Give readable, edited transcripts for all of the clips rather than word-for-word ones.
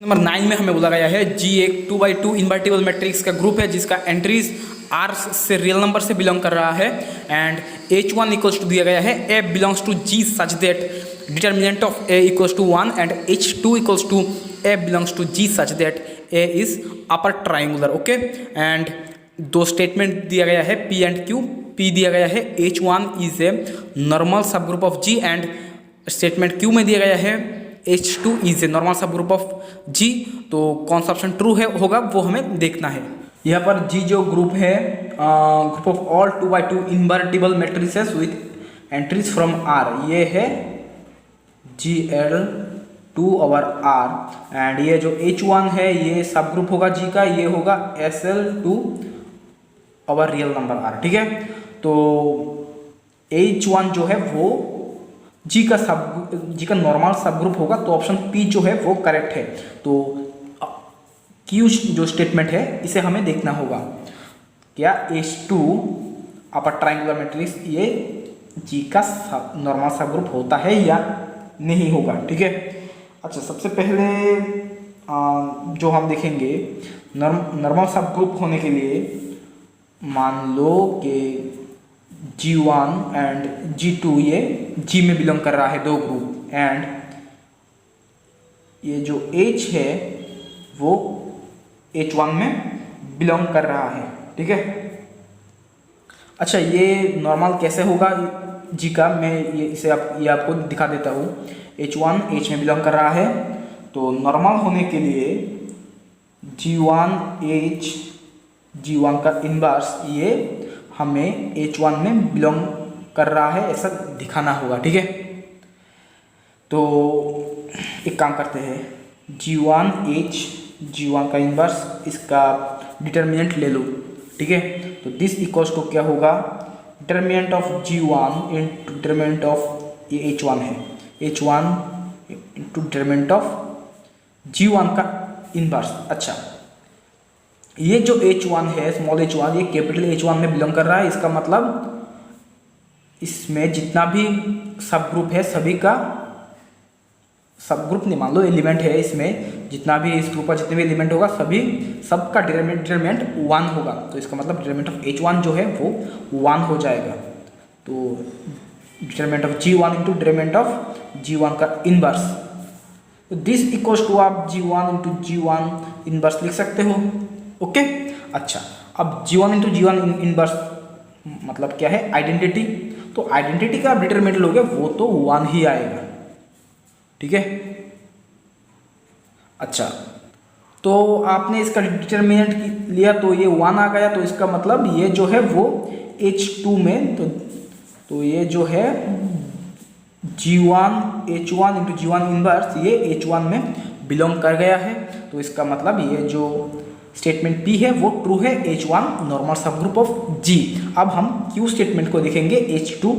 Number 9 में हमें बोला गया है जी एक 2x2 इन्वर्टिबल मैट्रिक्स का ग्रुप है जिसका एंट्रीज आर से रियल नंबर से बिलोंग कर रहा है एंड H1 इक्वल्स टू दिया गया है A belongs to G such that determinant of A equals to 1 and H2 equals to A belongs to G such that A is upper triangular. Okay, and दो statement दिया गया है P and Q। P दिया गया है H1 is a normal सब group of G and statement Q में दिया गया है H2 इज ए नॉर्मल सब ग्रुप ऑफ G। तो कौन सा ऑप्शन ट्रू है होगा वो हमें देखना है। यहाँ पर G जो ग्रुप है group of all 2x2 invertible matrices with entries from R, ये है GL2 ओवर R एंड ये जो H1 है ये सब ग्रुप होगा G का, ये होगा SL2 over real number R। ठीक है, तो H1 जो है वो जी का नॉर्मल सब ग्रुप होगा, तो ऑप्शन P जो है वो करेक्ट है। तो Q जो स्टेटमेंट है इसे हमें देखना होगा, क्या H2 अपर ट्राइंगुलर मैट्रिक्स ये जी का नॉर्मल सब ग्रुप होता है या नहीं होगा। ठीक है, अच्छा सबसे पहले जो हम देखेंगे नॉर्मल सब ग्रुप होने के लिए मान लो कि G1 एंड G2 ये G में बिलोंग कर रहा है, दो ग्रुप, एंड ये जो H है वो H1 में बिलोंग कर रहा है। ठीक है, अच्छा ये नॉर्मल कैसे होगा G का, मैं ये आपको दिखा देता हूँ। H1 H में बिलोंग कर रहा है, तो नॉर्मल होने के लिए G1 H G1 का इनवर्स ये हमें H1 में बिलोंग कर रहा है ऐसा दिखाना होगा। ठीक है, तो एक काम करते हैं, G1 H G1 का इनवर्स इसका डिटर्मिनेंट ले लो। ठीक है, तो दिस इक्वल्स टू क्या होगा, determinant of G1 into determinant of ये H1 है, H1 into determinant of G1 का इनवर्स। अच्छा ये जो H1 है स्मॉल h1 ये कैपिटल H1 में बिलोंग कर रहा है, इसका मतलब इसमें जितना भी सब ग्रुप है सभी का सब ग्रुप नहीं, मान लो एलिमेंट है, इसमें जितना भी इस ग्रुप का जितने भी एलिमेंट होगा सबका डिटरमिनेंट 1 होगा, तो इसका मतलब डिटरमिनेंट ऑफ H1 जो है वो 1 हो जाएगा। तो determinant of G1 into determinant of G1 का इनवर्स, तो दिस इक्वल्स टू आप G1 इंटू G1 इनवर्स लिख सकते हो। ओके, अच्छा अब G1 इंटू G1 इनवर्स मतलब क्या है, आइडेंटिटी, तो आइडेंटिटी का आप डिटरमिनेंट लोगे वो तो 1 ही आएगा। ठीक है, अच्छा तो आपने इसका डिटरमिनेंट लिया तो ये 1 आ गया, तो इसका मतलब ये जो है वो H2 में, तो ये जो है G1 H1 into G1 inverse ये H1 में बिलोंग कर गया है, तो इसका मतलब ये जो स्टेटमेंट P है वो ट्रू है, H1 नॉर्मल सब ग्रुप ऑफ G। अब हम Q स्टेटमेंट को देखेंगे, H2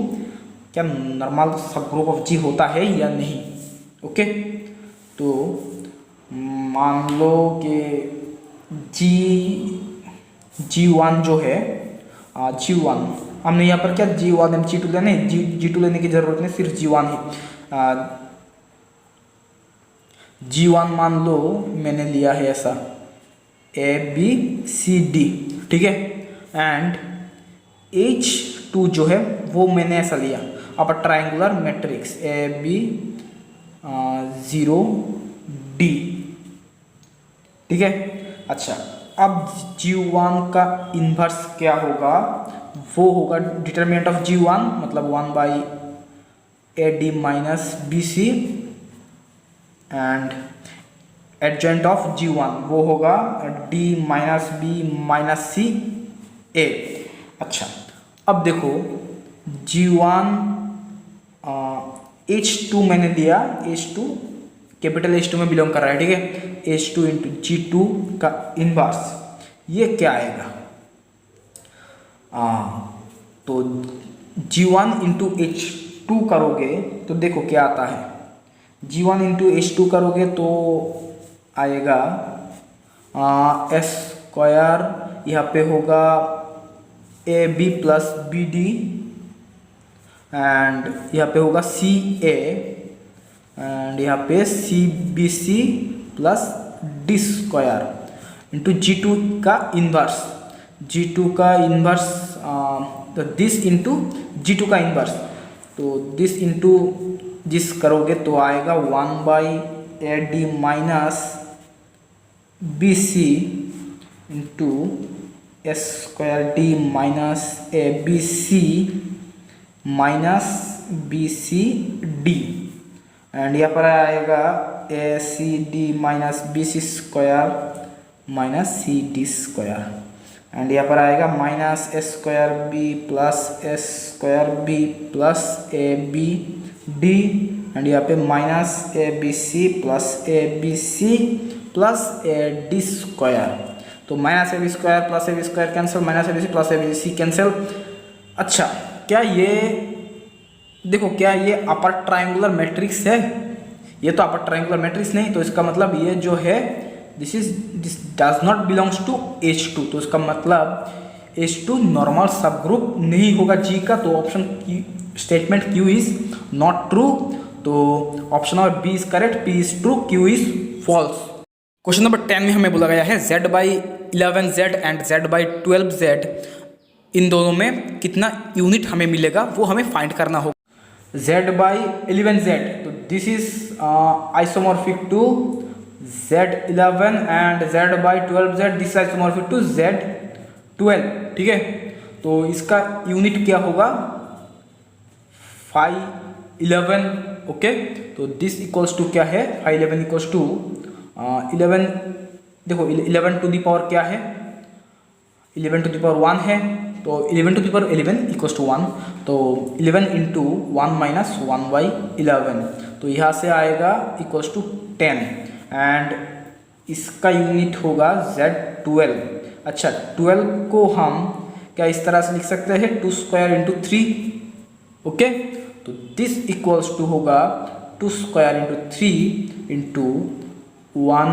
क्या नॉर्मल सब ग्रुप ऑफ G होता है या नहीं। ओके, तो मान लो कि G1 जो है G1 हमने यहाँ पर क्या G1 एंड G2 लेने, G2 लेने की जरूरत नहीं, सिर्फ G1 ही। G1 मान लो मैंने लिया है ऐसा ABCD, ठीक है, एंड H2 जो है वो मैंने ऐसा लिया अपर ट्राइंगुलर मैट्रिक्स AB0D। ठीक है, अच्छा अब G1 का इन्वर्स क्या होगा, वो होगा डिटर्मिनेंट ऑफ G1 मतलब 1/AD minus BC and adjoint of G1 वो होगा D minus B minus C A। अच्छा अब देखो G1 H2 मैंने दिया, H2 कैपिटल H2 में बिलोंग कर रहा है। ठीक है, H2 इंटू G2 का इनवर्स ये क्या आएगा, तो G1 इंटू H2 करोगे तो देखो क्या आता है, G1 इंटू H2 करोगे तो आएगा S स्क्वायर, यहाँ पे होगा AB प्लस BD एंड यहाँ पे होगा CA एंड यहाँ पे CBC plus D square into G2 का इन्वर्स, G2 का इन्वर्स, तो दिस इंटू G2 का इन्वर्स, तो दिस इंटू दिस करोगे तो आएगा 1/AD minus BC into S² minus ABC minus BCD, and यहाँ पर आएगा ACD minus BC² minus CD², and यहाँ पर आएगा minus A² plus A² plus ABD, and यहाँ पे minus ABC plus ABC plus AD², तो minus AB² plus AB² cancel, minus ABC plus ABC cancel. अच्छा, क्या ये देखो, क्या ये अपर ट्रायंगुलर मैट्रिक्स है? ये तो अपर ट्रायंगुलर मैट्रिक्स नहीं, तो इसका मतलब ये जो है this does not belongs to H2, तो इसका मतलब H2 नॉर्मल सब ग्रुप नहीं होगा G का, तो option statement Q is not true, तो option number B is correct, P is true, Q is false. Question number 10 में हमें बोला गया है Z/11Z एंड Z/12Z, इन दोनों में कितना यूनिट हमें मिलेगा वो हमें फाइंड करना होगा। Z/11Z, तो this is isomorphic to Z11 and Z/12Z, this isomorphic to Z12, ठीक है। तो इसका यूनिट क्या होगा? 511, ओके। तो दिस इक्वल्स टू क्या है? 511 इक्वल्स टू 11, देखो 11 टू द पावर क्या है? 11 टू द पावर 1 है, तो 11 to the power 11 equals to 1, तो 11 इंटू 1 माइनस 1/11, तो यहाँ से आएगा इक्वल्स टू 10, एंड इसका यूनिट होगा Z12। अच्छा, 12 को हम क्या इस तरह से लिख सकते हैं? 2² इंटू 3, ओके। तो दिस इक्वल्स टू होगा 2² इंटू 3 इंटू 1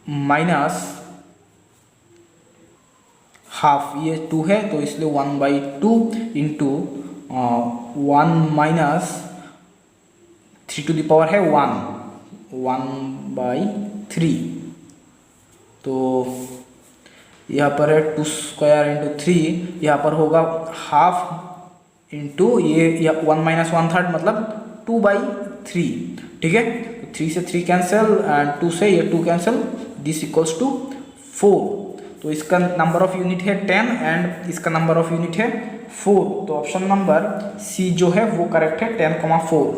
माइनस हाफ, ये 2 है तो इसलिए 1/2 into 1 minus 3 to the power है 1/3, तो यहाँ पर है 2² इंटू 3, यहाँ पर होगा हाफ इंटू ये 1 माइनस 1/3 मतलब 2/3, ठीक है। 3 से 3 कैंसिल एंड 2 से ये 2 कैंसिल, दिस इक्वल्स टू 4, तो इसका नंबर ऑफ यूनिट है 10 एंड इसका नंबर ऑफ यूनिट है 4, तो ऑप्शन नंबर सी जो है वो करेक्ट है, 10,4।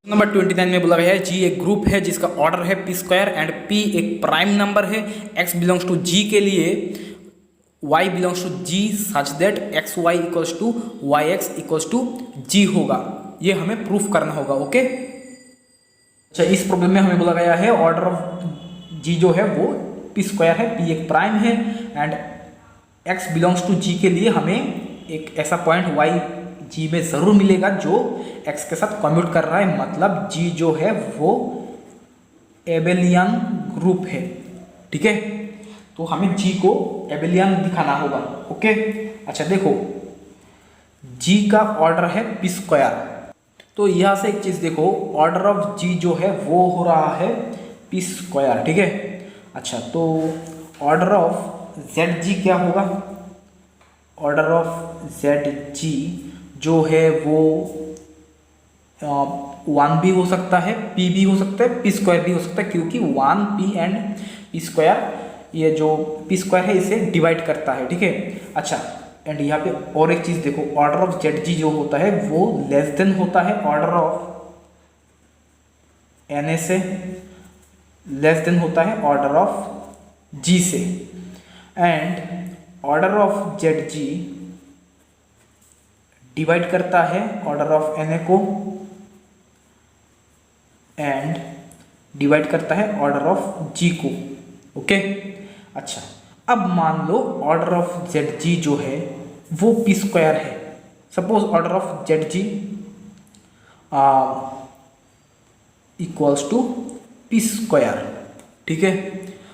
नंबर 29 में बोला गया है G एक ग्रुप है जिसका ऑर्डर है P² एंड P एक प्राइम नंबर है, X बिलोंग्स टू G के लिए Y belongs to G such that XY equals to YX equals to G होगा, ये हमें प्रूफ करना होगा, ओके। अच्छा, इस प्रॉब्लम में हमें बोला गया है ऑर्डर ऑफ G जो है वो P² है, P एक प्राइम है and X belongs to G के लिए हमें एक ऐसा पॉइंट Y G में ज़रूर मिलेगा जो X के साथ कम्यूट कर रहा है, मतलब G जो है वो एबेलियन ग्रुप है, ठीक है। तो हमें G को एबेलियन दिखाना होगा, ओके। अच्छा देखो, G का ऑर्डर है P², तो यहाँ से एक चीज़ देखो, ऑर्डर ऑफ G जो है वो हो रहा है P², ठीक है। अच्छा, तो ऑर्डर ऑफ ZG क्या होगा? ऑर्डर ऑफ ZG जो है वो 1 भी हो सकता है, P भी हो सकता है, P² भी हो सकता है, क्योंकि 1P एंड P², ये जो P² है इसे डिवाइड करता है, ठीक है। अच्छा, एंड यहाँ पे और एक चीज़ देखो, ऑर्डर ऑफ ZG जो होता है वो लेस देन होता है ऑर्डर ऑफ NA से, लेस देन होता है ऑर्डर ऑफ G से, and order of ZG divide करता है ऑर्डर ऑफ NA को एंड डिवाइड करता है ऑर्डर ऑफ G को, ओके। अच्छा, अब मान लो ऑर्डर ऑफ ZG जो है वो P² है, suppose order of ZG equals to P², ठीक है।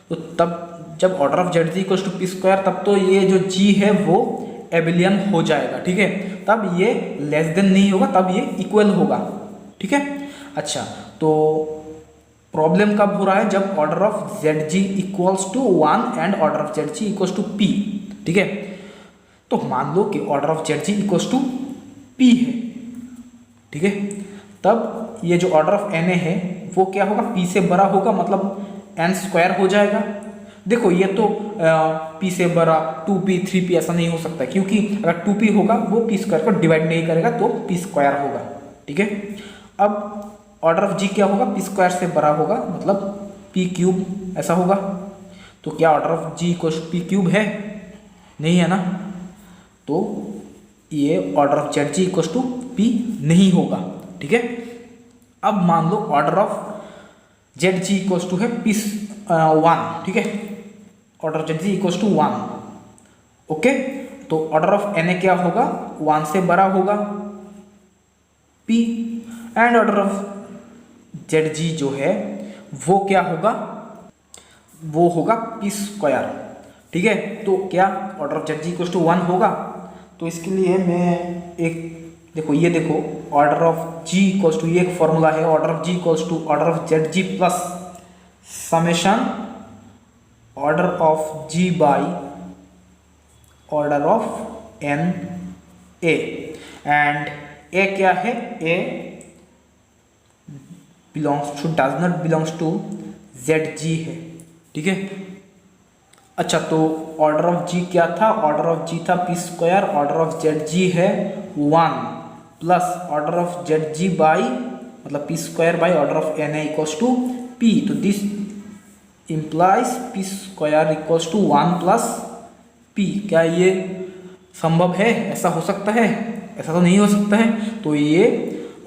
तो तब जब order of ZG equals to P² तब तो ये जो G है वो एबेलियन हो जाएगा, ठीक है। तब ये लेस देन नहीं होगा, तब ये इक्वल होगा, ठीक है। अच्छा, तो प्रॉब्लम कब हो रहा है? जब order of Z G equals to 1 and order of Z G equals to P. ठीक है, तो मान लो कि order of Z G equals to P है। ठीक है, तब ये जो ऑर्डर ऑफ एन ए है वो क्या होगा? पी से बड़ा होगा, मतलब एन स्क्वायर हो जाएगा। देखो ये तो पी से बड़ा 2p 3p ऐसा नहीं हो सकता, क्योंकि अगर 2p होगा वो पी स्क्वायर को डिवाइड नहीं करेगा तो पी स्क्वायर होगा। ठीक है, अब ऑर्डर ऑफ जी क्या होगा? पी स्क्वायर से बड़ा होगा, मतलब पी क्यूब ऐसा होगा। तो क्या order of G equal P cube है? नहीं है ना, तो ये order of Z G equal to P नहीं होगा। ठीक है, अब मान लो order of Z G equal to है पी 1। ठीक है, order of Z G equal to 1। Okay, तो ऑर्डर ऑफ एन ए क्या होगा? 1 से बड़ा होगा P, and order of Z G जो है वो क्या होगा? वो होगा पी स्क्वायर। ठीक है, तो क्या order of Z G equal to 1 होगा? तो इसके लिए मैं एक देखो, ये देखो order of G equals to, ये एक फॉर्मूला है, order of G equals to order of Z G plus summation order of G by order of N A. And A क्या है? A belongs to, does not belongs to Z G है। ठीक है, अच्छा तो order of जी क्या था? Order of G था P square, order of Z G है 1 plus order of Z G by, मतलब P square by order of N A equals to P. तो this implies P square equals to 1 plus P. क्या ये संभव है? ऐसा हो सकता है? ऐसा तो नहीं हो सकता है। तो ये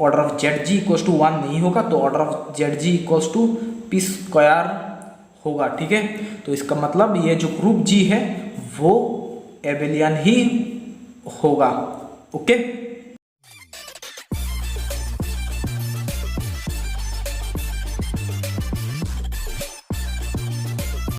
order of Z G equals to 1 नहीं होगा, तो order of Z G equals to P square होगा। ठीक है, तो इसका मतलब ये जो ग्रुप जी है वो एबेलियन ही होगा। ओके।